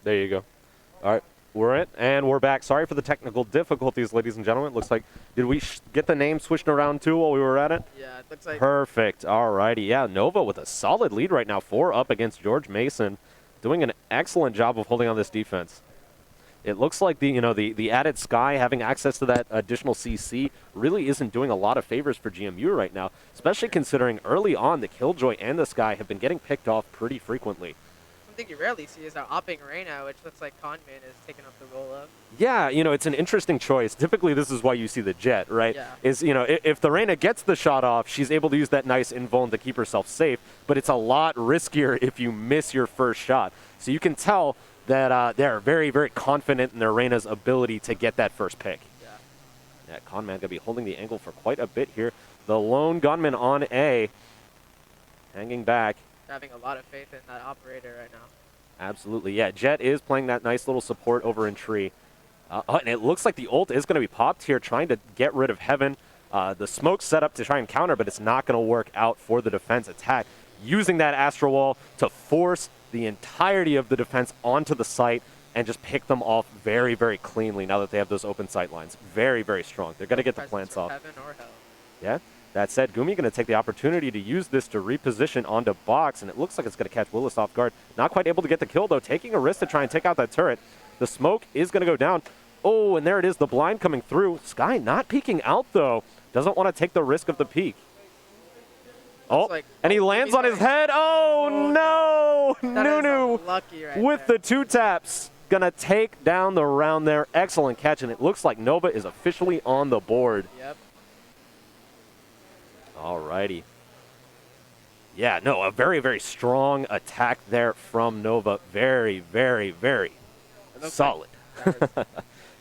There you go. All right, we're in, and we're back. Sorry for the technical difficulties, ladies and gentlemen. It looks like, did we get the name switched around too while we were at it? Yeah, it looks like. Perfect. All righty. Yeah, Nova with a solid lead right now, 4 up against George Mason, doing an excellent job of holding on this defense. It looks like the added Sky having access to that additional CC really isn't doing a lot of favors for GMU right now, especially considering early on the Killjoy and the Sky have been getting picked off pretty frequently. Something you rarely see is our opping Reyna, which looks like Conman is taking up the role of. Yeah, it's an interesting choice. Typically, this is why you see the Jet, right? Yeah. If the Reyna gets the shot off, she's able to use that nice invuln to keep herself safe, but it's a lot riskier if you miss your first shot. So you can tell that they're very, very confident in their Reyna's ability to get that first pick. Yeah, Conman going to be holding the angle for quite a bit here. The lone gunman on A, hanging back. Having a lot of faith in that operator right now. Absolutely, yeah. Jet is playing that nice little support over in tree. And it looks like the ult is going to be popped here, trying to get rid of Heaven. The smoke's set up to try and counter, but it's not going to work out for the defense attack. Using that Astral Wall to force the entirety of the defense onto the site and just pick them off very, very cleanly now that they have those open sight lines. Very, very strong. They're going to get the plants off. Heaven or hell. Yeah. That said, Gumi going to take the opportunity to use this to reposition onto box, and it looks like it's going to catch Willis off guard. Not quite able to get the kill, though, taking a risk to try and take out that turret. The smoke is going to go down. Oh, and there it is, the blind coming through. Sky not peeking out, though. Doesn't want to take the risk of the peek. Oh, like, and he lands on his head. Oh, no! Nunu right with there. the 2 taps. Going to take down the round there. Excellent catch, and it looks like Nova is officially on the board. Yep. Alrighty. Yeah, no, a very, very strong attack there from Nova. Very, very, very solid.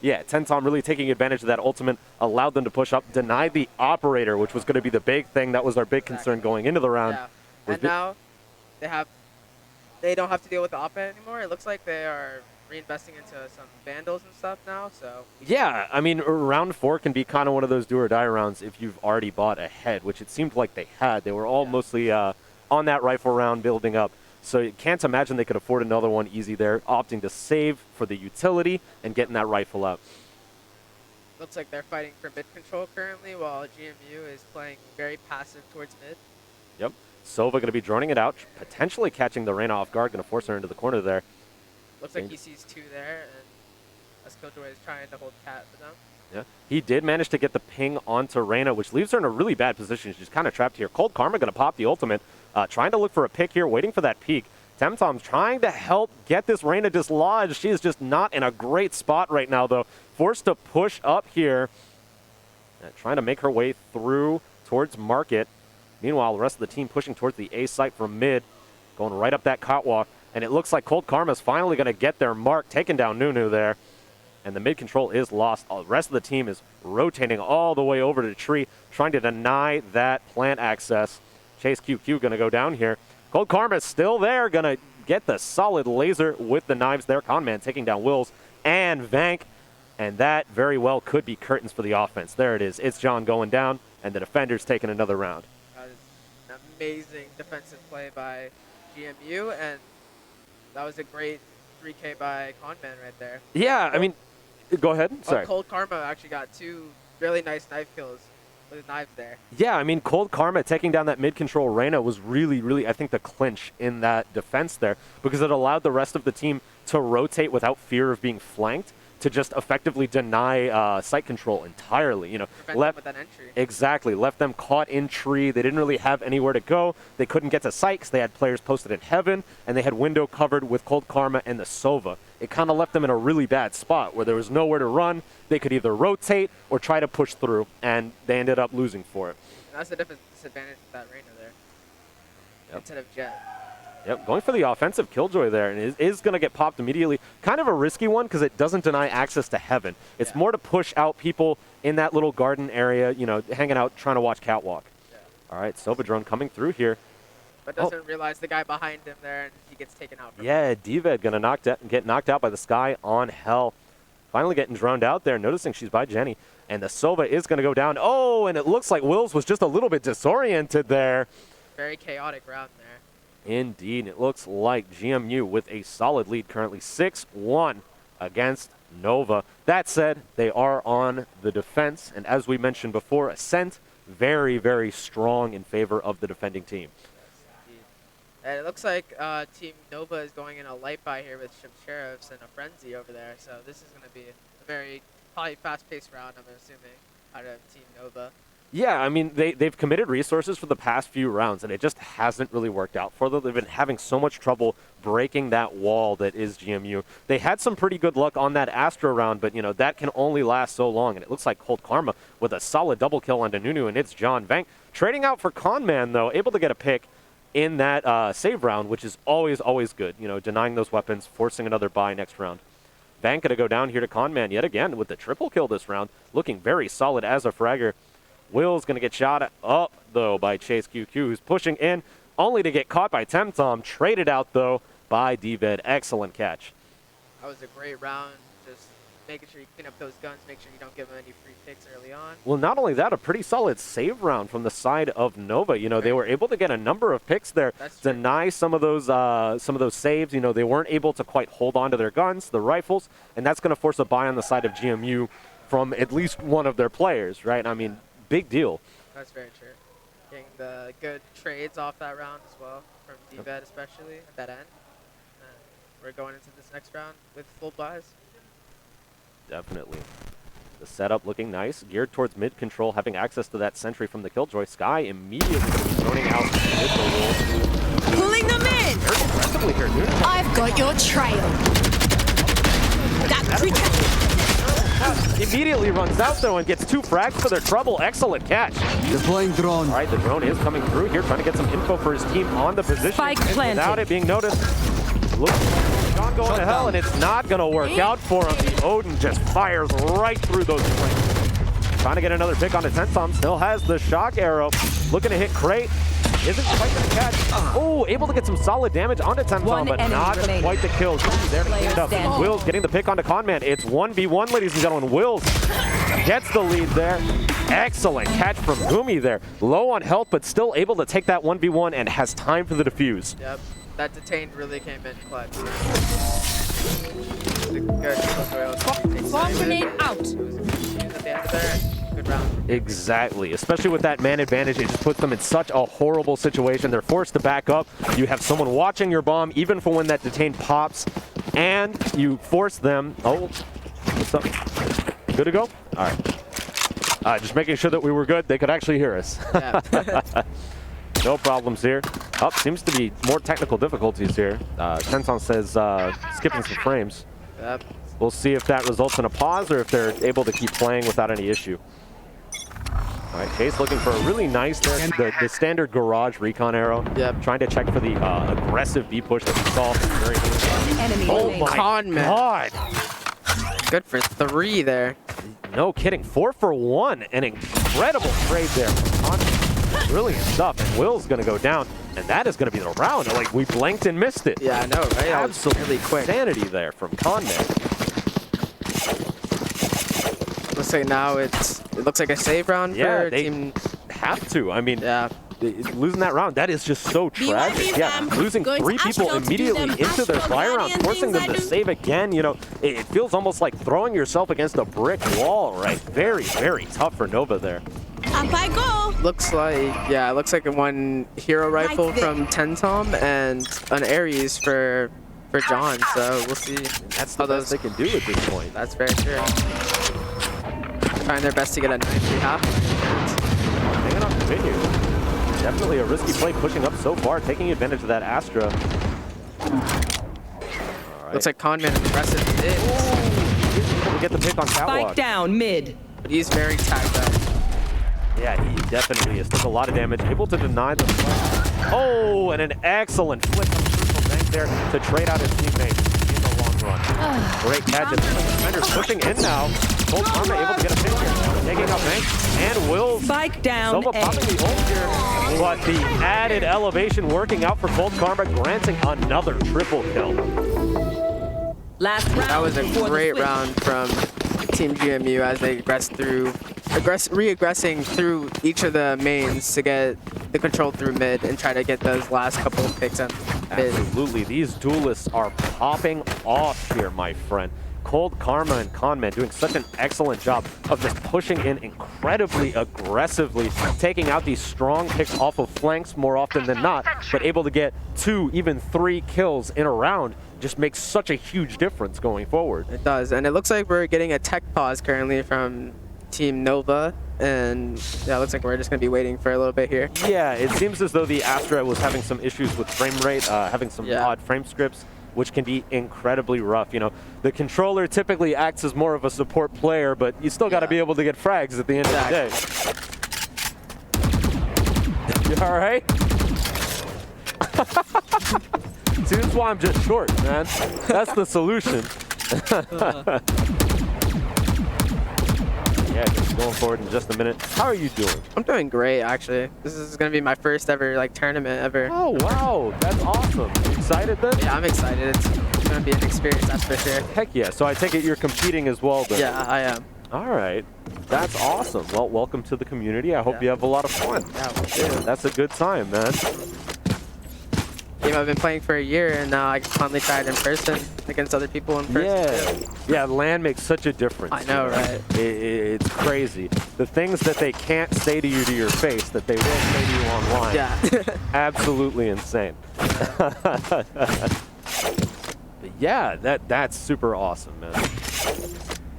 Yeah, Tentom really taking advantage of that ultimate, allowed them to push up, denied the operator, which was going to be the big thing. That was our big concern going into the round. Yeah. And now they don't have to deal with the op anymore. It looks like they are reinvesting into some Vandals and stuff now, so. Yeah, I mean, round 4 can be kind of one of those do or die rounds if you've already bought ahead, which it seemed like they had. They were all mostly on that rifle round building up. So you can't imagine they could afford another one easy there, opting to save for the utility and getting that rifle out. Looks like they're fighting for mid control currently, while GMU is playing very passive towards mid. Yep. Sova going to be droning it out, potentially catching the Reyna off guard, going to force her into the corner there. Looks like he sees 2 there, and as Killjoy is trying to hold cat for them. Yeah, he did manage to get the ping onto Reyna, which leaves her in a really bad position. She's kind of trapped here. Cold Karma going to pop the ultimate, trying to look for a pick here, waiting for that peek. Temtom's trying to help get this Reyna dislodged. She is just not in a great spot right now, though. Forced to push up here, trying to make her way through towards Market. Meanwhile, the rest of the team pushing towards the A site from mid, going right up that catwalk. And it looks like Cold Karma is finally going to get their mark, taking down Nunu there. And the mid control is lost. The rest of the team is rotating all the way over to the tree, trying to deny that plant access. Chase QQ going to go down here. Cold Karma is still there, going to get the solid laser with the knives there. Conman taking down Wills and Vank. And that very well could be curtains for the offense. There it is. It's John going down, and the defender's taking another round. That is an amazing defensive play by GMU, and that was a great 3K by Conman right there. Yeah, I mean, go ahead. Sorry. Cold Karma actually got 2 really nice knife kills with his knives there. Yeah, I mean, Cold Karma taking down that mid-control Reyna was really, really, I think, the clinch in that defense there, because it allowed the rest of the team to rotate without fear of being flanked, to just effectively deny site control entirely. Prevent them with that entry. Exactly, left them caught in tree. They didn't really have anywhere to go. They couldn't get to site because they had players posted in heaven, and they had window covered with Cold Karma and the Sova. It kind of left them in a really bad spot where there was nowhere to run. They could either rotate or try to push through, and they ended up losing for it. And that's the disadvantage of that Reyna there. Yep. Instead of Jet. Yep, going for the offensive Killjoy there, and is going to get popped immediately. Kind of a risky one because it doesn't deny access to heaven. It's more to push out people in that little garden area, hanging out, trying to watch Catwalk. Yeah. All right, Sova drone coming through here. But doesn't realize the guy behind him there, and he gets taken out. Yeah, Dived going to get knocked out by the Sky on Hell. Finally getting droned out there, noticing she's by Jenny. And the Sova is going to go down. Oh, and it looks like Wills was just a little bit disoriented there. Very chaotic round there. Indeed, it looks like GMU with a solid lead currently 6-1 against Nova. That said, they are on the defense, and as we mentioned before, Ascent very, very strong in favor of the defending team. And it looks like Team Nova is going in a light buy here with some Sheriffs and a Frenzy over there, so this is going to be a very probably fast-paced round, I'm assuming, out of Team Nova. Yeah, I mean, they've committed resources for the past few rounds, and it just hasn't really worked out for them. They've been having so much trouble breaking that wall that is GMU. They had some pretty good luck on that Astra round, but, you know, that can only last so long. And it looks like Cold Karma with a solid double kill on Nunu, and it's John Vank. Trading out for Conman, though, able to get a pick in that save round, which is always, always good. You know, denying those weapons, forcing another buy next round. Vank gonna go down here to Conman yet again with the triple kill this round, looking very solid as a fragger. Will's going to get shot up, though, by Chase QQ, who's pushing in, only to get caught by Temtom. Traded out, though, by DVed. Excellent catch. That was a great round. Just making sure you clean up those guns, make sure you don't give them any free picks early on. Well, not only that, a pretty solid save round from the side of Nova. You know, they were able to get a number of picks there, deny some of those saves. You know, they weren't able to quite hold on to their guns, the rifles, and that's going to force a buy on the side of GMU from at least one of their players, right? I mean, big deal. That's very true. Getting the good trades off that round as well, from DVed especially at that end. We're going into this next round with full buys. Definitely. The setup looking nice, geared towards mid control, having access to that sentry from the Killjoy. Sky immediately zoning out initial wolf. Pulling them in! Very aggressively here, dude. I've got your trail. That creature. Immediately runs out, though, and gets 2 frags for their trouble. Excellent catch. Deploying drone. All right, the drone is coming through here, trying to get some info for his team on the position. Spike planted. Without it being noticed. Looks like John going to hell, and it's not going to work out for him. The Odin just fires right through those flames. Trying to get another pick on the Tentom. Still has the shock arrow. Looking to hit Crate. Isn't quite going to catch. Oh, able to get some solid damage onto Temtom, but not quite the kill. There to clean up. Wills getting the pick onto Conman. It's 1v1, ladies and gentlemen. Wills gets the lead there. Excellent catch from Gumi there. Low on health, but still able to take that 1v1 and has time for the defuse. Yep, that detained really came in clutch. Good. Bomb grenade out. It was a good at the end there. Good round. Exactly. Especially with that man advantage, it just puts them in such a horrible situation. They're forced to back up. You have someone watching your bomb, even for when that detained pops, and you force them. Oh, what's up? Good to go? All right. Just making sure that we were good. They could actually hear us. Yeah. No problems here. Seems to be more technical difficulties here. Tenson says skipping some frames. Yep. We'll see if that results in a pause or if they're able to keep playing without any issue. All right, Chase looking for a really nice, the standard garage recon arrow. Yep. Trying to check for the aggressive B push that we saw. Enemy Oh remaining. my Conman. God. Good for 3 there. No kidding. 4 for 1. An incredible trade there. Brilliant stuff. And Will's going to go down. And that is going to be the round. Like, we blinked and missed it. Yeah, I know, right? That was Absolutely really quick. Sanity there from Conman. Looks like now it looks like a save round Yeah, for they Team. have to. I mean, Yeah. losing that round, that is just so tragic. BYB Yeah, fam, losing going to 3 people Astro to do immediately them into their Astro fire round, Guardian forcing things them I to do. save again. You know, it feels almost like throwing yourself against a brick wall, right? Very, very tough for Nova there. Up I go. Looks like, yeah, it looks like one hero rifle Right there. from Tentom and an Ares for John. So we'll see. That's the best they can do at this point. That's very true. Trying their best to get a 9-3 half. Hanging on to menu. Definitely a risky play, pushing up so far, taking advantage of that Astra. All right. Looks like Conman aggressive. Able to get the pick on Spike Catwalk. down mid. But he's very tagged up. Yeah, he definitely is. Took a lot of damage. Able to deny the flip. Oh, and an excellent flip on the bank there to trade out his teammate in the long run. Great catch. And defenders pushing in now. Cold Karma able to get a pick here. Taking out Bank. And Wills. Spike down Silva popping the ult here. But the added elevation working out for Cold Karma, granting another triple kill. Last round. That was a before the great switch. round from Team GMU as they regressing through each of the mains to get the control through mid and try to get those last couple of picks on mid. Absolutely. These duelists are popping off here, my friend. Cold Karma and Conman doing such an excellent job of just pushing in incredibly aggressively, taking out these strong picks off of flanks more often than not, but able to get 2, even 3 kills in a round just makes such a huge difference going forward. It does, and it looks like we're getting a tech pause currently from Team Nova, and yeah, it looks like we're just going to be waiting for a little bit here. Yeah, it seems as though the Astra was having some issues with frame rate, having some odd frame scripts, which can be incredibly rough. You know, the controller typically acts as more of a support player, but you still got to be able to get frags at the end of the day. You all right? See, this is why I'm just short, man. That's the solution. Yeah, just going forward in just a minute. How are you doing? I'm doing great, actually. This is going to be my first ever like tournament ever. Oh, wow. That's awesome. You excited then? Yeah, I'm excited. It's going to be an experience, that's for sure. Heck yeah. So I take it you're competing as well then? Yeah, I am. All right. That's awesome. Well, welcome to the community. I hope you have a lot of fun. Yeah, we'll do. That's a good time, man. Game I've been playing for a year, and now I can finally try it in person against other people in person. Yeah, LAN makes such a difference. I know, right? It's crazy. The things that they can't say to you to your face that they will say to you online. Yeah. Absolutely insane. But yeah, that's super awesome, man.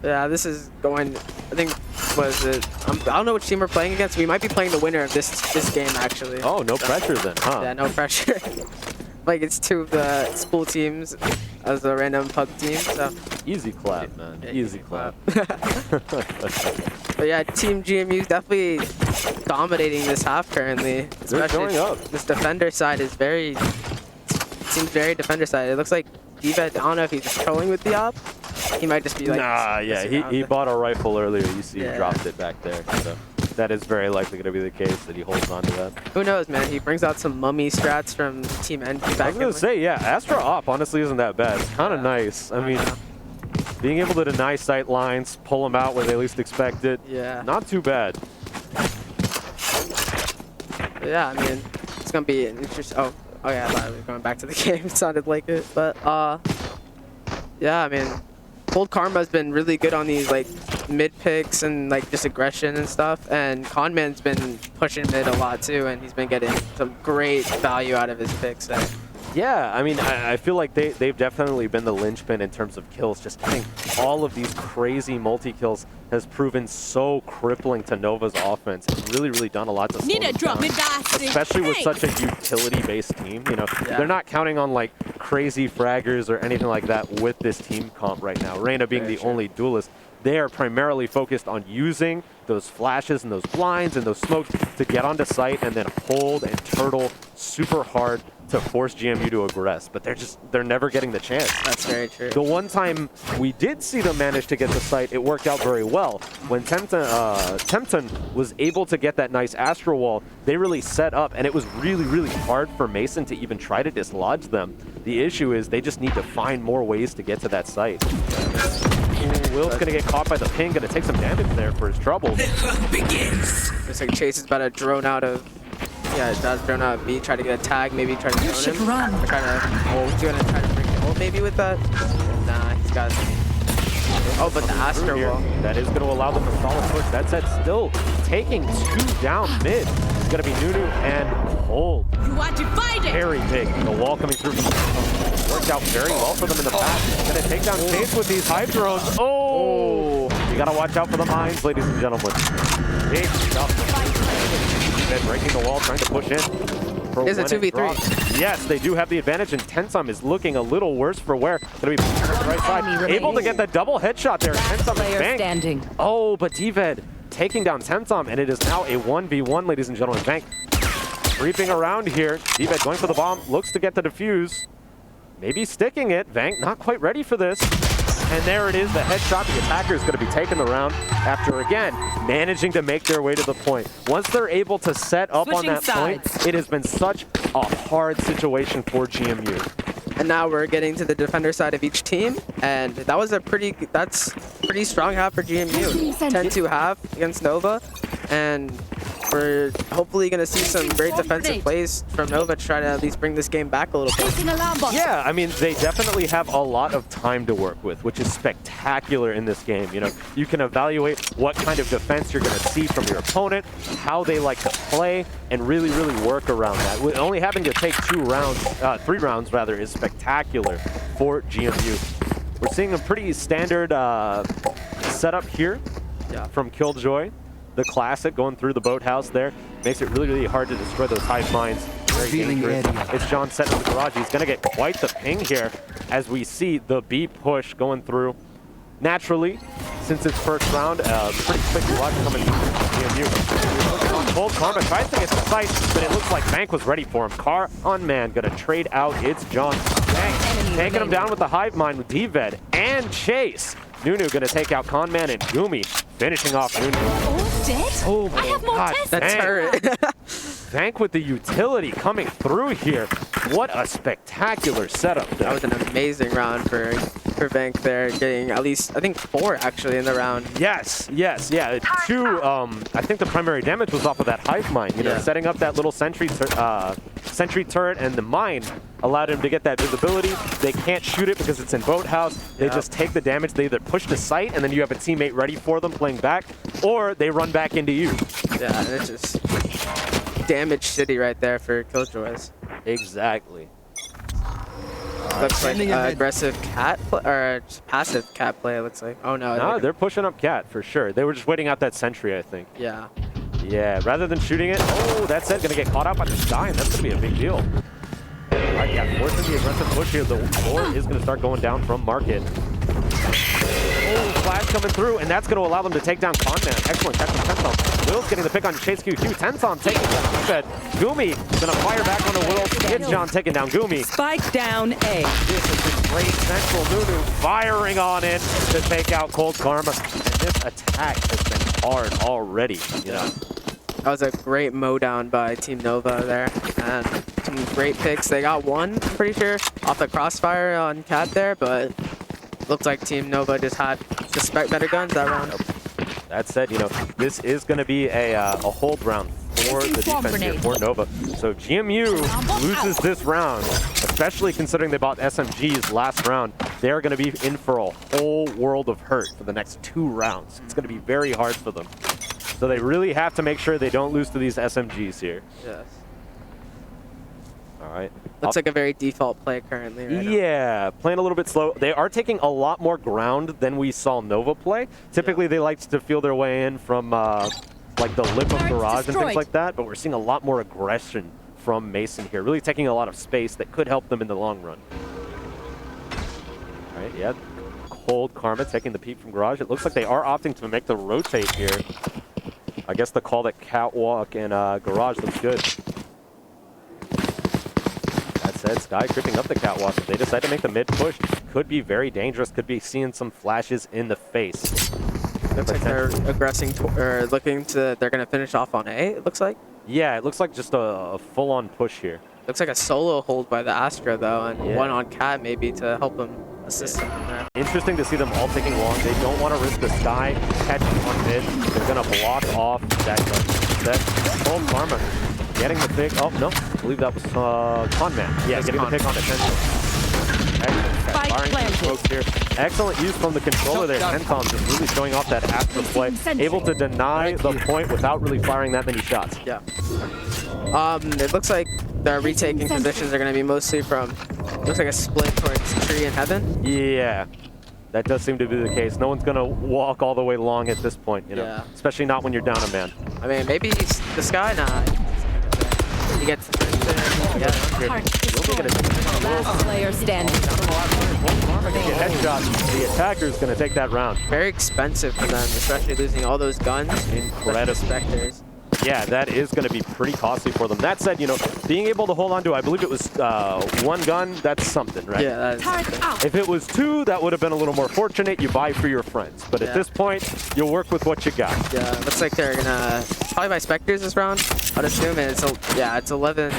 Yeah, this is going, I think, I don't know which team we're playing against. We might be playing the winner of this game, actually. Oh, no pressure then, huh? Yeah, no pressure. Like, it's 2 of the school teams as a random pub team, so. Easy clap, man. Yeah, easy clap. But yeah, Team GMU is definitely dominating this half currently. They're showing up. This defender side is seems very defender side. It looks like Diva, I don't know if he's just trolling with the op. He might just be like... Nah, yeah, he bought a rifle earlier. You see he dropped it back there. So that is very likely going to be the case that he holds on to that. Who knows, man? He brings out some mummy strats from Team NG back. I was going to say, yeah, Astra op honestly isn't that bad. It's kind of nice. I mean, being able to deny sight lines, pull them out where they least expect it, not too bad. But yeah, I mean, it's going to be an interesting... Oh yeah, I thought we were going back to the game. It sounded like it. But, yeah, I mean... Cold Karma's been really good on these like mid picks and like just aggression and stuff, and Conman's been pushing mid a lot too, and he's been getting some great value out of his picks. So. Yeah, I mean, I feel like they've definitely been the linchpin in terms of kills. Just having all of these crazy multi-kills has proven so crippling to Nova's offense. It's really, really done a lot to slow them down, especially with such a utility-based team. You know, they're not counting on like crazy fraggers or anything like that with this team comp right now. Reyna being the only duelist, they are primarily focused on using those flashes and those blinds and those smokes to get onto site and then hold and turtle super hard to force GMU to aggress, but they're never getting the chance. That's very true. The one time we did see them manage to get the site, it worked out very well. When Tempton was able to get that nice Astro Wall, they really set up, and it was really, really hard for Mason to even try to dislodge them. The issue is they just need to find more ways to get to that site. Will's going to get caught by the ping, going to take some damage there for his trouble. Begins. Looks like Chase is about to drone out of... Yeah, that's drone out of B, try to get a tag, maybe try to drone him. Run. Try to ult. He's going to try to bring the ult maybe with that? Nah, he's got... Oh, but the Astro Wall. That is going to allow them to solid push. That set still taking 2 down mid. It's going to be Nunu and Cold. You are divided. Very big. The wall coming through from the worked out very well for them in the past. Going to take down Chase with these hype drones. Oh! You got to watch out for the mines, ladies and gentlemen. Big stuff. Breaking the wall, trying to push in. It's a 2v3. Yes, they do have the advantage, and Tensum is looking a little worse for wear. Going to be on the right side. Able to get the double headshot there. Tensum is banked. Standing. Oh, but Dived taking down Tensum, and it is now a 1v1, ladies and gentlemen. Bank creeping around here. Dived going for the bomb, looks to get the defuse. Maybe sticking it. Vank not quite ready for this. And there it is, the headshot. The attacker is going to be taking the round after, again, managing to make their way to the point. Once they're able to set up on that point, it has been such a hard situation for GMU. And now we're getting to the defender side of each team, and that was that's pretty strong half for GMU. 10-2 half against Nova, and we're hopefully going to see some great defensive plays from Nova to try to at least bring this game back a little bit. Placing alarm bot. Yeah, I mean, they definitely have a lot of time to work with, which is spectacular in this game. You know, you can evaluate what kind of defense you're going to see from your opponent, how they like to play, and really, really work around that. Only having to take 3 rounds rather, is spectacular for GMU. We're seeing a pretty standard setup here from Killjoy. The classic going through the boathouse there makes it really, really hard to destroy those hive mines. Very dangerous. It's John setting up the garage. He's going to get quite the ping here as we see the B push going through. Naturally, since it's first round, pretty quick watch coming from GMU. Cold Karma tries to get the sight, but it looks like Bank was ready for him. Car on man, going to trade out. It's John. Bank taking him down with the hive mind with D-Ved and Chase. Nunu going to take out Conman and Gumi, finishing off Nunu. All dead? Oh my I have more God, tests. That's hurt. Bank with the utility coming through here. What a spectacular setup. That was an amazing round for Bank there, getting at least, I think 4 actually in the round. Yes, yeah. 2, I think the primary damage was off of that hive mine. You know, setting up that little sentry turret, and the mine allowed him to get that visibility. They can't shoot it because it's in boathouse. They just take the damage. They either push to sight, and then you have a teammate ready for them playing back, or they run back into you. Yeah, and it's just damage city right there for Killjoys. Exactly. Looks like aggressive cat or passive cat play. It looks like. Oh no. No, they're pushing up cat for sure. They were just waiting out that sentry, I think. Yeah. Yeah, rather than shooting it. Oh, that's it. Gonna get caught out by the sky, and that's gonna be a big deal. All right, yeah, forcing the aggressive push here. The floor is gonna start going down from Market. Oh, flash coming through, and that's going to allow them to take down Conman. Excellent catch from Tensom. Will's getting the pick on Chase QQ. Tensom taking down Fed. Gumi going to fire back on the Will. It's John taking down Gumi. Spike down A. This is a great central. Nunu firing on in to take out Cold Karma. And this attack has been hard already, you know. That was a great mow down by Team Nova there. And some great picks. They got one, pretty sure, off the crossfire on Cat there, but looked like Team Nova just had better guns that round. That said, you know, this is going to be a hold round for the defense here for Nova. So GMU loses this round, especially considering they bought SMGs last round. They're going to be in for a whole world of hurt for the next 2 rounds. It's going to be very hard for them. So they really have to make sure they don't lose to these SMGs here. Yes. All right. Looks like a very default play currently right now. Yeah, playing a little bit slow. They are taking a lot more ground than we saw Nova play. Typically, they like to feel their way in from like the lip of garage and things like that, but we're seeing a lot more aggression from Mason here, really taking a lot of space that could help them in the long run. All right, yeah. Cold Karma taking the peep from garage. It looks like they are opting to make the rotate here. I guess the call that Catwalk and garage looks good. Said Sky creeping up the catwalk. If they decide to make the mid push, could be very dangerous. Could be seeing some flashes in the face. Looks like they're aggressing or looking to. They're gonna finish off on A. It looks like. Yeah, it looks like just a full-on push here. Looks like a solo hold by the Astra though, and one on Cat maybe to help him assist him in there. Interesting to see them all taking long. They don't want to risk the Sky catching on mid. They're gonna block off that gun. That Cold Karma. Getting the pick. Oh, no. I believe that was Conman. Yeah, getting the pick on attention. Excellent. Here. Excellent use from the controller there. Tentom just really showing off that after play. Able to deny the point without really firing that many shots. Yeah. It looks like their retaking positions are going to be mostly from, looks like a split towards Tree and Heaven. Yeah. That does seem to be the case. No one's going to walk all the way long at this point, you know. Yeah. Especially not when you're down a man. I mean, maybe the Sky, nah. He gets the first Last player standing. Headshot. The attacker's going to take that round. Very expensive for them, especially losing all those guns. Incredible. Specters. Yeah, that is going to be pretty costly for them. That said, you know, being able to hold on to, I believe it was 1 gun, that's something, right? Yeah, that is something. If it was 2, that would have been a little more fortunate. You buy for your friends. But at this point, you'll work with what you got. Yeah, looks like they're going to probably buy Specters this round, I'd assume. And it's 11.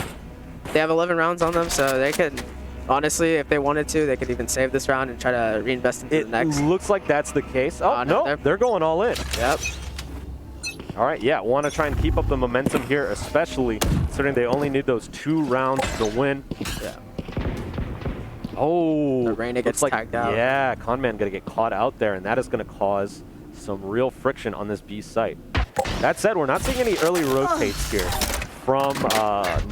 They have 11 rounds on them, so they could, honestly, if they wanted to, they could even save this round and try to reinvest into the next. It looks like that's the case. Oh, no, they're going all in. Yep. All right, yeah, want to try and keep up the momentum here, especially considering they only need those 2 rounds to win. Yeah. Oh, The Reyna gets looks like, tagged out. yeah, Conman gonna get caught out there, and that is gonna cause some real friction on this B site. That said, we're not seeing any early rotates here from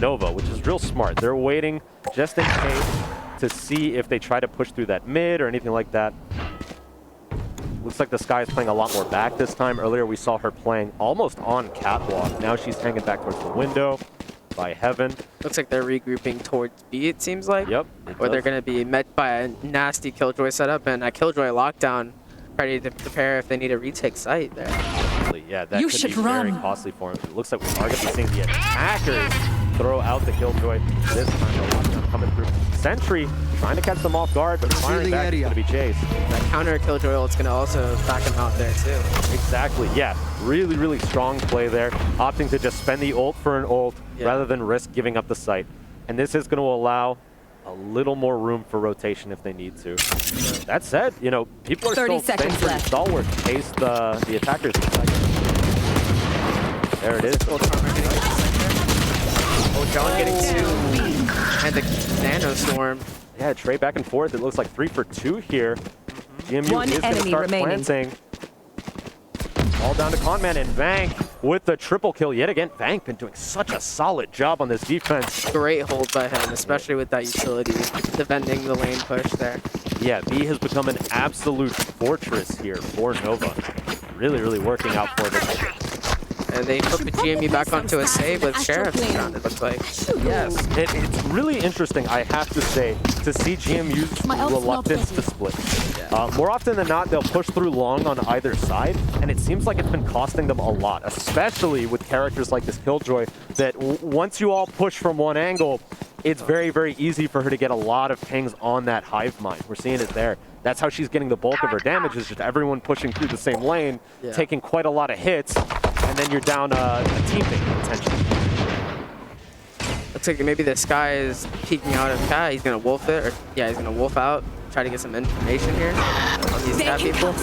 Nova, which is real smart. They're waiting just in case to see if they try to push through that mid or anything like that. Looks like the Sky is playing a lot more back this time. Earlier we saw her playing almost on catwalk. Now she's hanging back towards the window by Heaven. Looks like they're regrouping towards B, it seems like. Yep. Or they're going to be met by a nasty Killjoy setup and a Killjoy lockdown, ready to prepare if they need a retake site there. Yeah, that You could should be very run. costly for him. It looks like we are going to be seeing the attackers throw out the Killjoy. This time the lockdown coming through. Sentry trying to catch them off guard, but firing back is going to be Chase. That counter Killjoy ult's going to also back him out there too. Exactly, yeah. Really, really strong play there. Opting to just spend the ult for an ult rather than risk giving up the site. And this is going to allow a little more room for rotation if they need to. That said, you know, people are 30 still seconds staying left. stalwart to chase the attackers. There it is. Oh, John getting 2. And the Nano Storm. Yeah, trade back and forth. It looks like 3 for 2 here. GMU One is going to enemy start remaining. planting. All down to Conman and Vank with the triple kill yet again. Vank been doing such a solid job on this defense. Great hold by him, especially with that utility defending the lane push there. Yeah, B has become an absolute fortress here for Nova. Really, really working out for them. And they put the GME back onto a save with Sheriff this round, it looks like. Yes, it's really interesting, I have to say, to see GMU's My ult's not reluctance to split. More often than not, they'll push through long on either side, and it seems like it's been costing them a lot, especially with characters like this Killjoy, that once you all push from one angle, it's very, very easy for her to get a lot of pings on that hive mind. We're seeing it there. That's how she's getting the bulk of her damage, is just everyone pushing through the same lane, taking quite a lot of hits, and then you're down a team ping, potentially. Looks like maybe this guy is peeking out of Cat. He's going to wolf it, or yeah, he's going to wolf out, try to get some information here on these Cat people.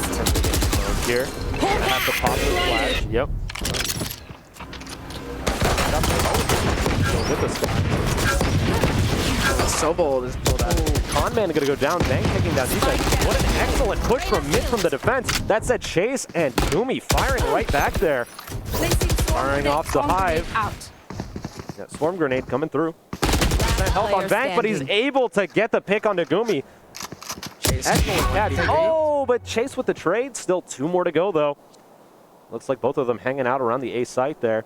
Here, gonna have to pop the flash. Yep. With the Sky. So bold is pulled out. Conman gonna go down, Bang taking down defense. What an excellent push from mid from the defense. That said, Chase and Kumi firing right back there. Firing off the hive. Yeah, swarm grenade coming through. Help on Bang, but he's able to get the pick on Nagumi. Excellent catch. Oh, but Chase with the trade. Still 2 more to go, though. Looks like both of them hanging out around the A site there.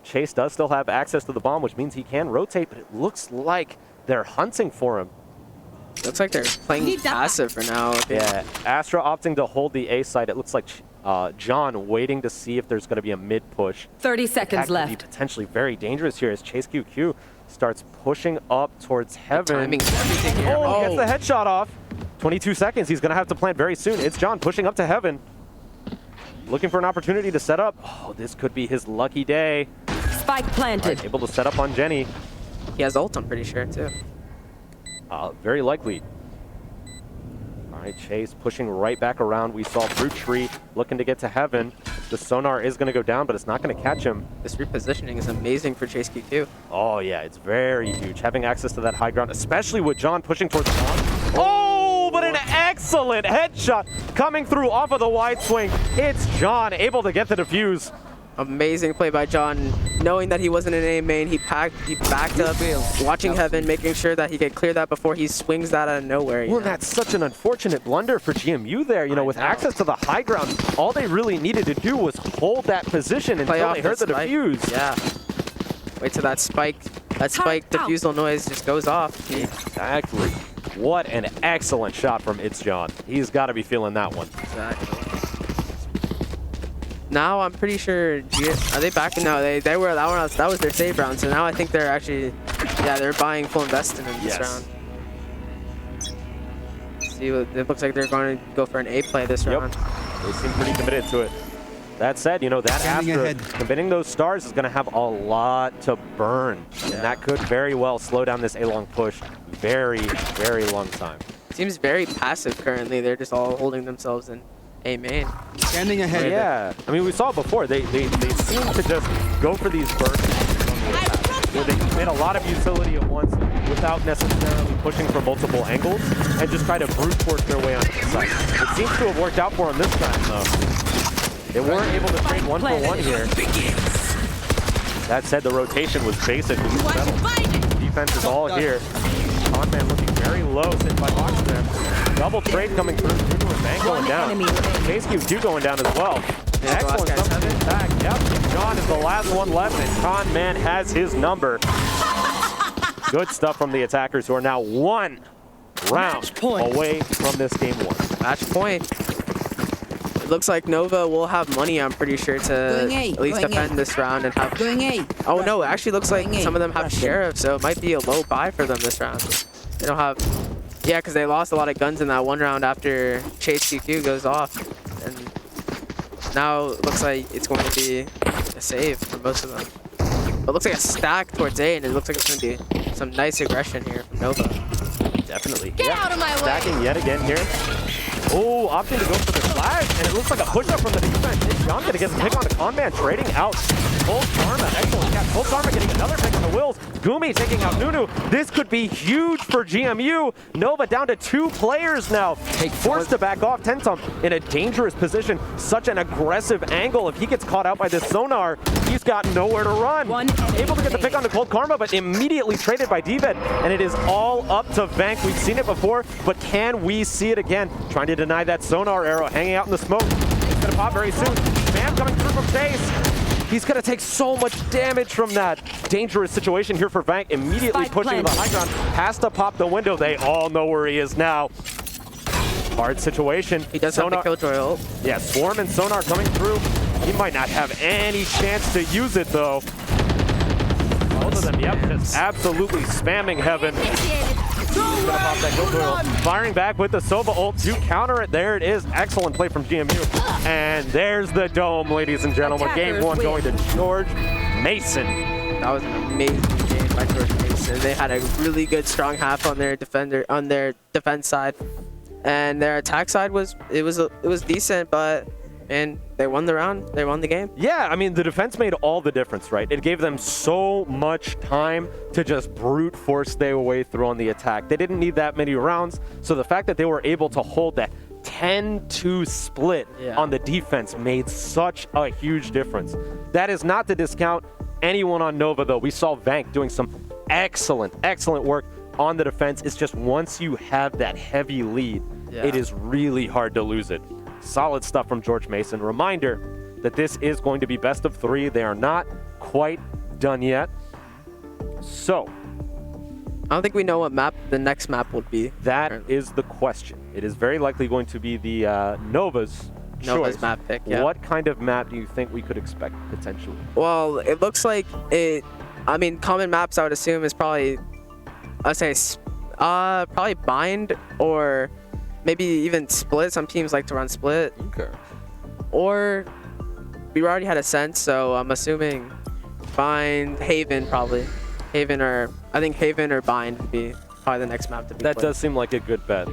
Chase does still have access to the bomb, which means he can rotate, but it looks like they're hunting for him. Looks like they're playing passive for now. Yeah, Astra opting to hold the A side. It looks like John waiting to see if there's going to be a mid push. 30 seconds That could be left. potentially very dangerous here as Chase QQ starts pushing up towards Heaven. Timing's everything here. Oh, he gets the headshot off. 22 seconds. He's going to have to plant very soon. It's John pushing up to Heaven. Looking for an opportunity to set up. Oh, this could be his lucky day. Spike planted. Right, able to set up on Jenny. He has ult, I'm pretty sure, too. Very likely. All right, Chase pushing right back around. We saw Brute Tree looking to get to Heaven. The sonar is going to go down, but it's not going to catch him. This repositioning is amazing for Chase QQ. Oh, yeah, it's very huge. Having access to that high ground, especially with John pushing towards the bomb. Oh, but an excellent headshot coming through off of the wide swing. It's John able to get the defuse. Amazing play by John. Knowing that he wasn't in A main, he backed up, watching Heaven, making sure that he could clear that before he swings that out of nowhere. Well, that's such an unfortunate blunder for GMU there. You know, with access to the high ground, all they really needed to do was hold that position until they heard the defuse. Yeah. Wait till that spike defusal noise just goes off. Exactly. What an excellent shot from It's John. He's got to be feeling that one. Exactly. Now I'm pretty sure. Are they backing now? They were that was their save round. So now I think they're actually, they're buying full investment in this round. See, it looks like they're going to go for an A play this round. They seem pretty committed to it. That said, you know, that Astra committing those stars is going to have a lot to burn, and that could very well slow down this A-long push very, very long time. Seems very passive currently. They're just all holding themselves in A main. Standing ahead. Yeah, I mean, we saw it before. They seem to just go for these bursts on the attack, where they made a lot of utility at once without necessarily pushing from multiple angles and just try to brute force their way onto the site. It seems to have worked out for them this time, though. They weren't able to trade 1-for-1 here. That said, the rotation was basically settled. Defense is all here. Conman looking very low, sitting by Boxman. Double trade coming through. Nuno and Bang going down. KSQ2 going down as well. Excellent something back. Yep, John is the last one left, and Conman has his number. Good stuff from the attackers, who are now 1 round away from this game 1. Match point. It looks like Nova will have money, I'm pretty sure, to at least defend this round and have... Oh no, it actually looks like some of them have Sheriff, so it might be a low buy for them this round. They don't have... Yeah, because they lost a lot of guns in that one round after Chase QQ goes off. And now it looks like it's going to be a save for most of them. But it looks like a stack towards A, and it looks like it's going to be some nice aggression here from Nova. Definitely. Get out of my way. Stacking yet again here. Oh, opting to go for the flash, and it looks like a push-up from the defense. Is John going to get a pick on the Conman, trading out Cold Karma. Excellent catch. Cold Karma getting another pick on the Wills. Gumi taking out Nunu. This could be huge for GMU. Nova down to 2 players now. Forced to back off. Tentom in a dangerous position. Such an aggressive angle. If he gets caught out by this sonar, he's got nowhere to run. Able to get the pick on the Cold Karma, but immediately traded by Dved. And it is all up to Vank. We've seen it before, but can we see it again? Trying to deny that sonar arrow, hanging out in the smoke. It's going to pop very soon. Spam coming through from base. He's going to take so much damage from that dangerous situation here for Vank. Immediately pushing to the high ground. Has to pop the window. They all know where he is now. Hard situation. He does have the Killjoy ult. Yeah, Swarm and Sonar coming through. He might not have any chance to use it, though. Both of them, yep, just absolutely spamming heaven. Gonna pop that Killjoy ult. Firing back with the Sova ult to counter it. There it is. Excellent play from GMU. And there's the dome, ladies and gentlemen. Game 1 going to George Mason. That was an amazing game by George Mason. They had a really good strong half on their defense side, and their attack side was decent, but and they won the round. They won the game. Yeah, I mean, the defense made all the difference, right? It gave them so much time to just brute force their way through on the attack. They didn't need that many rounds, so the fact that they were able to hold that 10-2 split on the defense made such a huge difference. That is not to discount anyone on Nova, though. We saw Vank doing some excellent work on the defense. It's just once you have that heavy lead, it is really hard to lose it. Solid stuff from George Mason. Reminder that this is going to be best of 3. They are not quite done yet. So I don't think we know what map the next map would be. That is the question. It is very likely going to be the Nova's choice. Map pick, yeah. What kind of map do you think we could expect potentially? Well, it looks like it. I mean, common maps I would assume is probably, I'd say, probably Bind or maybe even Split. Some teams like to run Split. Okay. Or we already had Ascent, so I'm assuming Bind, Haven probably. Haven or I think Haven or Bind would be probably the next map to be That played. does seem like a good bet.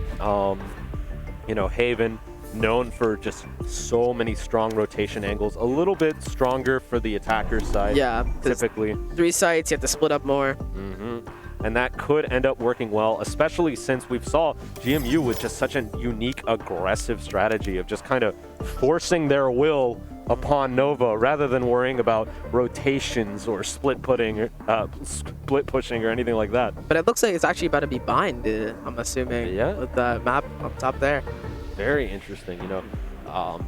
You know, Haven, known for just so many strong rotation angles, a little bit stronger for the attacker side. Yeah, typically 3 sites, you have to split up more. And that could end up working well, especially since we've saw GMU with just such a unique, aggressive strategy of just kind of forcing their will upon Nova rather than worrying about rotations or split pushing or anything like that. But it looks like it's actually about to be Bind, I'm assuming, with the map up top there. Very interesting, you know.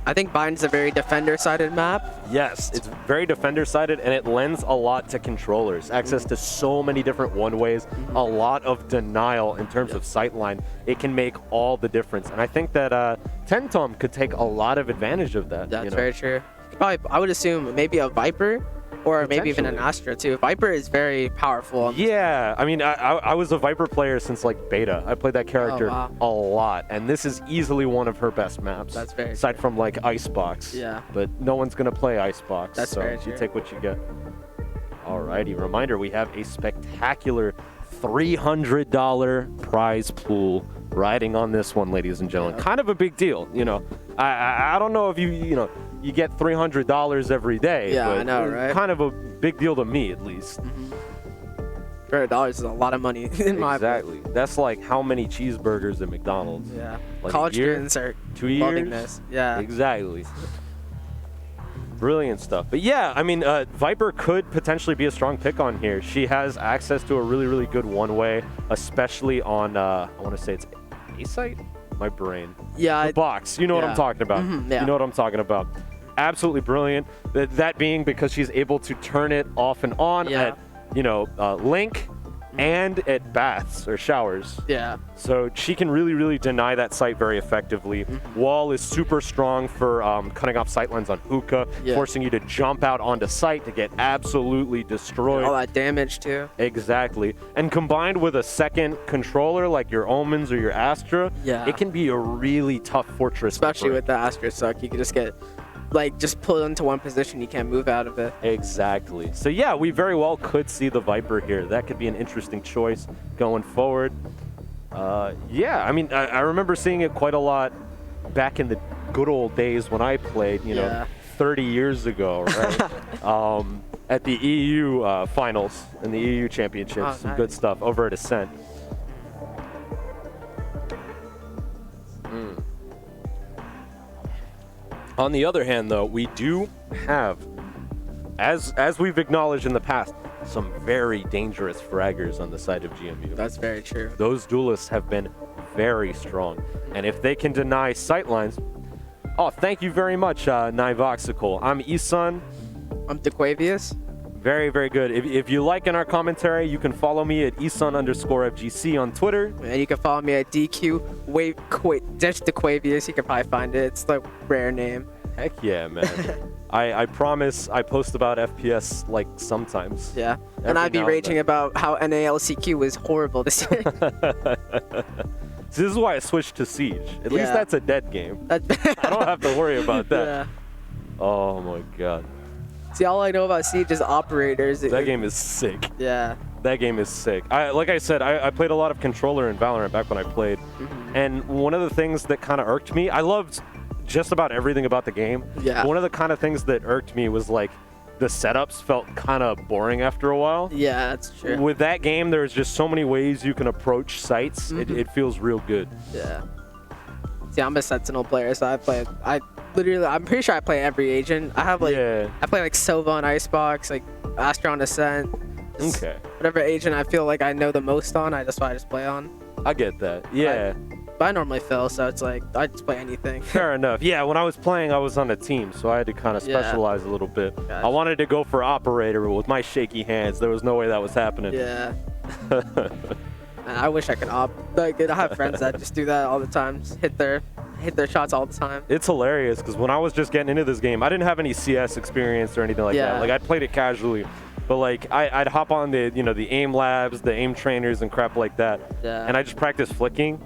I think Bind's a very defender-sided map. Yes, it's very defender-sided, and it lends a lot to controllers. Access to so many different one-ways, a lot of denial in terms of sightline. It can make all the difference. And I think that Tentom could take a lot of advantage of that. That's very true. Probably, I would assume maybe a Viper, or maybe even an Astra too. Viper is very powerful. Yeah, I mean, I was a Viper player since like beta. I played that character a lot, and this is easily one of her best maps. That's very aside from like Icebox. Yeah. But no one's gonna play Icebox. That's so very true. You take what you get. Alrighty, reminder: we have a spectacular $300 prize pool riding on this one, ladies and gentlemen. Kind of a big deal, you know. I don't know if you get $300 every day. Yeah, but I know, right? Kind of a big deal to me, at least. $300 is a lot of money in my book. Exactly. That's like how many cheeseburgers at McDonald's? Yeah. Like College a year? students are 2 years? loving this. Yeah. Exactly. Brilliant stuff. But yeah, I mean, Viper could potentially be a strong pick on here. She has access to a really, really good one-way, especially on, I want to say it's A-site? My brain. Yeah. The box. You know what I'm yeah. talking about. Yeah. You know what I'm talking about. Absolutely brilliant. That being because she's able to turn it off and on Yeah. at, link and at baths or showers. Yeah. So she can really, really deny that site very effectively. Wall is super strong for cutting off sightlines on hookah, Yeah. forcing you to jump out onto site to get absolutely destroyed. All that damage too. Exactly. And combined with a second controller like your Omens or your Astra, Yeah. it can be a really tough fortress. to Especially break. with the Astra suck, you can just get just pulled into one position, you can't move out of it. Exactly. So yeah, we very well could see the Viper here. That could be an interesting choice going forward. Yeah, I mean, I remember seeing it quite a lot back in the good old days when I played, Yeah. 30 years ago, right? At the EU finals and the EU championships. Oh, Some nice. good stuff over at Ascent. On the other hand, though, we do have, as we've acknowledged in the past, some very dangerous fraggers on the side of GMU. That's very true. Those duelists have been very strong. And if they can deny sightlines... Oh, thank you very much, Nivoxical. I'm Isun. I'm DeQuavius. Very, very good. If you like in our commentary, you can follow me at Isun_FGC on Twitter. And you can follow me at just DeQuavius. You can probably find it. It's the rare name. Heck yeah, man. I promise I post about FPS like sometimes. Yeah. Every And I'd be now and raging then. about how NALCQ was horrible this year. So this is why I switched to Siege. At least Yeah. that's a dead game. I don't have to worry about that. Yeah. Oh my god. See, all I know about Siege is operators. That game is sick. Yeah. That game is sick. Like I said, I played a lot of controller in Valorant back when I played. And one of the things that kind of irked me, I loved just about everything about the game. Yeah. One of the kind of things that irked me was like the setups felt kind of boring after a while. Yeah, that's true. With that game, there's just so many ways you can approach sites. It feels real good. Yeah. See, I'm a Sentinel player, so I'm pretty sure I play every agent. I have Yeah. I play like Sova on Icebox, like Astra on Ascent. Just Okay. Whatever agent I feel like I know the most on, that's why I just play on. I get that. Yeah. But I normally fill, so it's like I just play anything. Fair enough. Yeah, when I was playing, I was on a team, so I had to kind of Yeah. specialize a little bit. Gotcha. I wanted to go for operator, but with my shaky hands, there was no way that was happening. Yeah. And I wish I could I have friends that just do that all the time. Just hit their shots all the time. It's hilarious because when I was just getting into this game, I didn't have any CS experience or anything like Yeah. that. Like I played it casually, but like I'd hop on the the aim labs, the aim trainers, and crap like that, Yeah. and I just practiced flicking.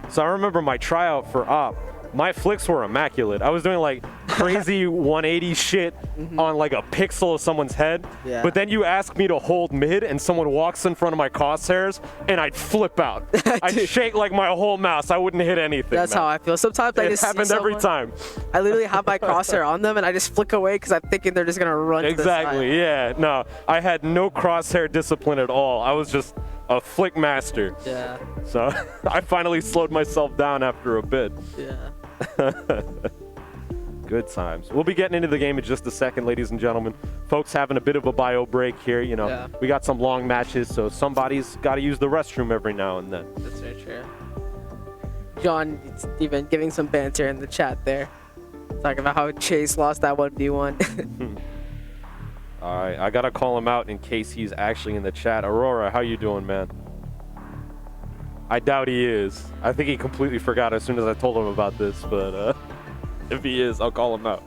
So I remember my tryout for op. My flicks were immaculate. I was doing like crazy 180 shit on like a pixel of someone's head. Yeah. But then you ask me to hold mid and someone walks in front of my crosshairs and I'd flip out. I'd Dude. shake like my whole mouse. I wouldn't hit anything. That's man. how I feel. Sometimes I It just see happened every someone- time. I literally have my crosshair on them and I just flick away because I'm thinking they're just gonna run. To the side. Exactly, yeah. No, I had no crosshair discipline at all. I was just a flick master. Yeah. So I finally slowed myself down after a bit. Yeah. Good times. We'll be getting into the game in just a second, ladies and gentlemen. Folks having a bit of a bio break here. Yeah. We got some long matches, so somebody's got to use the restroom every now and then. That's very true. John, it's even giving some banter in the chat there, talking about how Chase lost that 1v1. All right, I got to call him out in case he's actually in the chat. Aurora, how you doing, man? I doubt he is. I think he completely forgot as soon as I told him about this, but if he is, I'll call him out.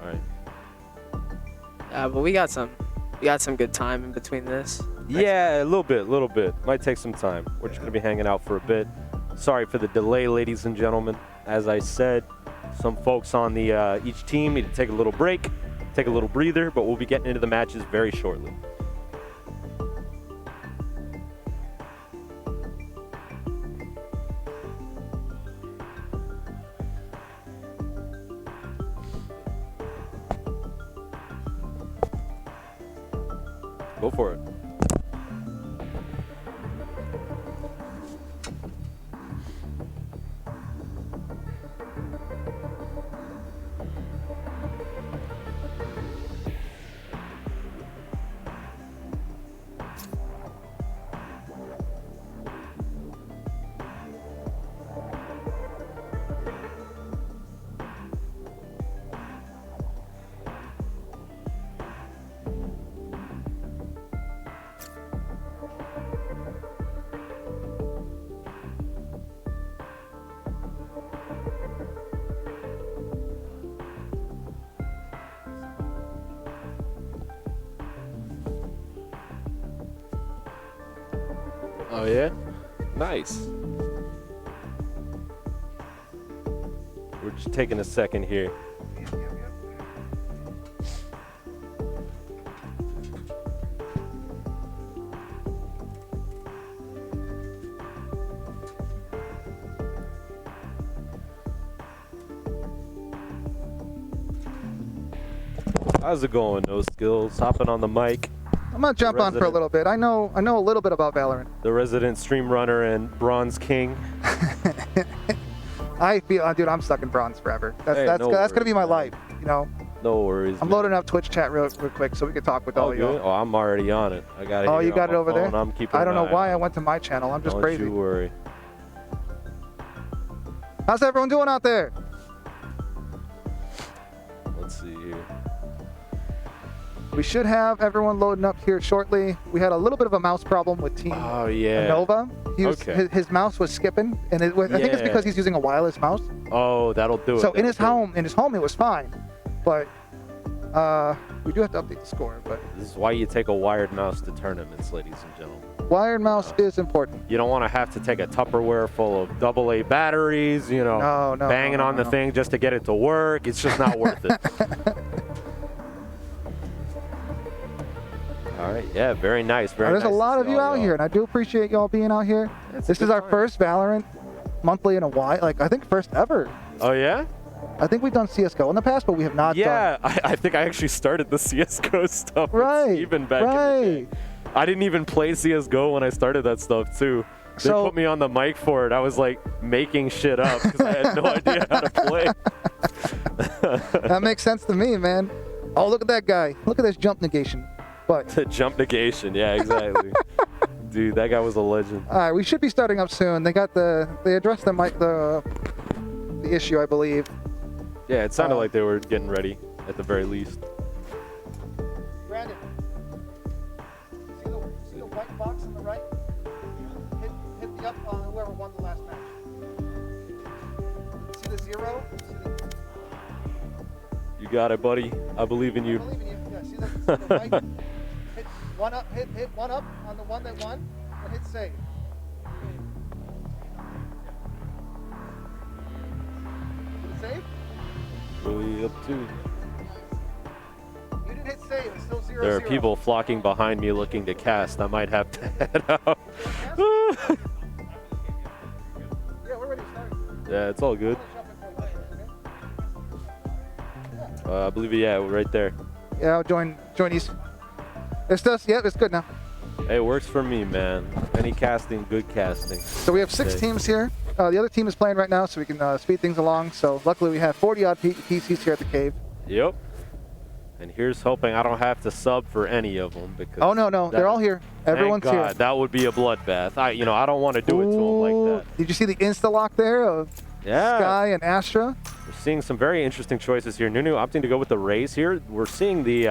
All right. But we got some good time in between this. Yeah, a little bit. Might take some time. We're just going to be hanging out for a bit. Sorry for the delay, ladies and gentlemen. As I said, some folks on the each team need to take a little break, take a little breather, but we'll be getting into the matches very shortly. Go for it. Oh, yeah? Nice. We're just taking a second here. How's it going, No Skills? Hopping on the mic. I'm gonna jump on for a little bit. I know a little bit about Valorant. The resident stream runner and Bronze King. I feel, dude, I'm stuck in bronze forever. That's gonna be my life, you know. No worries. I'm loading up Twitch chat real quick so we can talk with all of you. Oh, I'm already on it. I got it. Oh, you got it over there? I'm keeping. I don't know why I went to my channel. I'm just crazy. Don't you worry. How's everyone doing out there? Let's see here. We should have everyone loading up here shortly. We had a little bit of a mouse problem with Team Nova. His mouse was skipping, and I think it's because he's using a wireless mouse. Oh, that'll do it. So in his home, it was fine, but we do have to update the score. But this is why you take a wired mouse to tournaments, ladies and gentlemen. Wired mouse is important. You don't want to have to take a Tupperware full of AA batteries, you know, banging on the thing just to get it to work. It's just not worth it. All right, yeah, very nice. There's a lot of you out here, and I do appreciate y'all being out here. This is our first Valorant monthly in a while, like I think first ever. Oh yeah? I think we've done CS:GO in the past, but we have not done. Yeah, I think I actually started the CS:GO stuff. Right. Even back in the day. I didn't even play CS:GO when I started that stuff too. They put me on the mic for it. I was like making shit up because I had no idea how to play. That makes sense to me, man. Oh, look at that guy. Look at this jump negation. But the jump negation, yeah, exactly. Dude, that guy was a legend. All right, we should be starting up soon. They addressed the issue, I believe. Yeah, it sounded like they were getting ready at the very least. Brandon, see the white box on the right? Hit the up on whoever won the last match. See the 0? You got it, buddy. I believe in you. I believe in you. Yeah, see the right? Hit one up on the one that won, and hit save. Save? Really up to. You didn't hit save. It's still 0-0. There are people flocking behind me looking to cast. I might have to head out. Yeah, we're ready to start. Yeah, it's all good. I believe, yeah, we're right there. Yeah, I'll join these. It's good now. Hey, it works for me, man. Any casting, good casting. So we have 6 teams here. The other team is playing right now, so we can speed things along. So luckily we have 40-odd PCs here at the cave. Yep. And here's hoping I don't have to sub for any of them because. Oh no, they're all here. Everyone's thank God, here. That would be a bloodbath. I don't want to do it to them like that. Did you see the insta lock there of Sky and Astra? We're seeing some very interesting choices here. Nunu opting to go with the Raze here. We're seeing the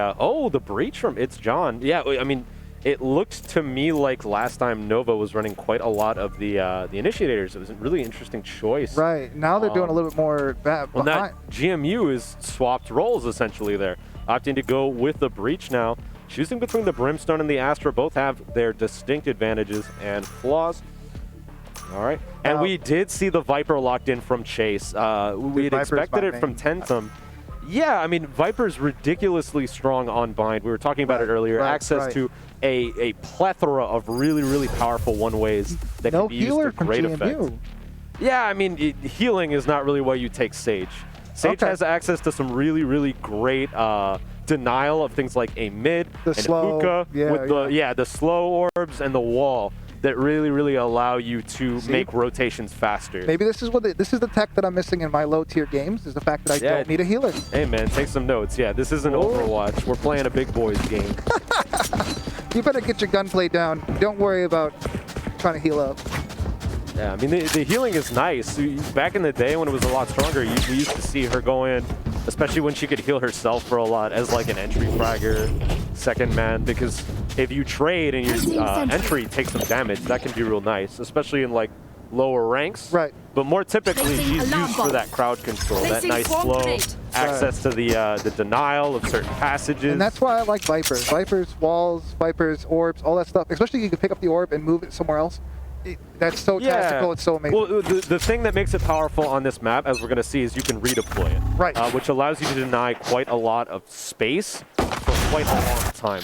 the breach from It's John. Yeah, I mean, it looked to me like last time Nova was running quite a lot of the initiators. It was a really interesting choice. Right. Now they're doing a little bit more well, that GMU is swapped roles essentially there. Opting to go with the breach now. Choosing between the Brimstone and the Astra. Both have their distinct advantages and flaws. All right. And we did see the Viper locked in from Chase. We had expected it from Tentum. Yeah, I mean, Viper's ridiculously strong on bind. We were talking about it earlier. Access to a plethora of really, really powerful one-ways that can be used to great effect. Yeah, I mean, healing is not really why you take Sage. Sage has access to some really, really great denial of things like a mid, the slow, hookah, with the slow orbs and the wall that really allow you to make rotations faster. Maybe this is the tech that I'm missing in my low tier games, is the fact that I don't need a healer. Hey man, take some notes. Yeah, this isn't Overwatch. We're playing a big boys game. You better get your gunplay down. Don't worry about trying to heal up. Yeah, I mean, the healing is nice. Back in the day when it was a lot stronger, we used to see her go in, especially when she could heal herself for a lot, as like an entry fragger, second man, because if you trade and your entry takes some damage, that can be real nice, especially in like lower ranks. Right. But more typically, she's used for that crowd control, that nice flow, access to the denial of certain passages. And that's why I like Vipers. Vipers, walls, Vipers, orbs, all that stuff. Especially you can pick up the orb and move it somewhere else. That's so tactical, it's so amazing. Well, the thing that makes it powerful on this map, as we're going to see, is you can redeploy it. Right. Which allows you to deny quite a lot of space for quite a long time.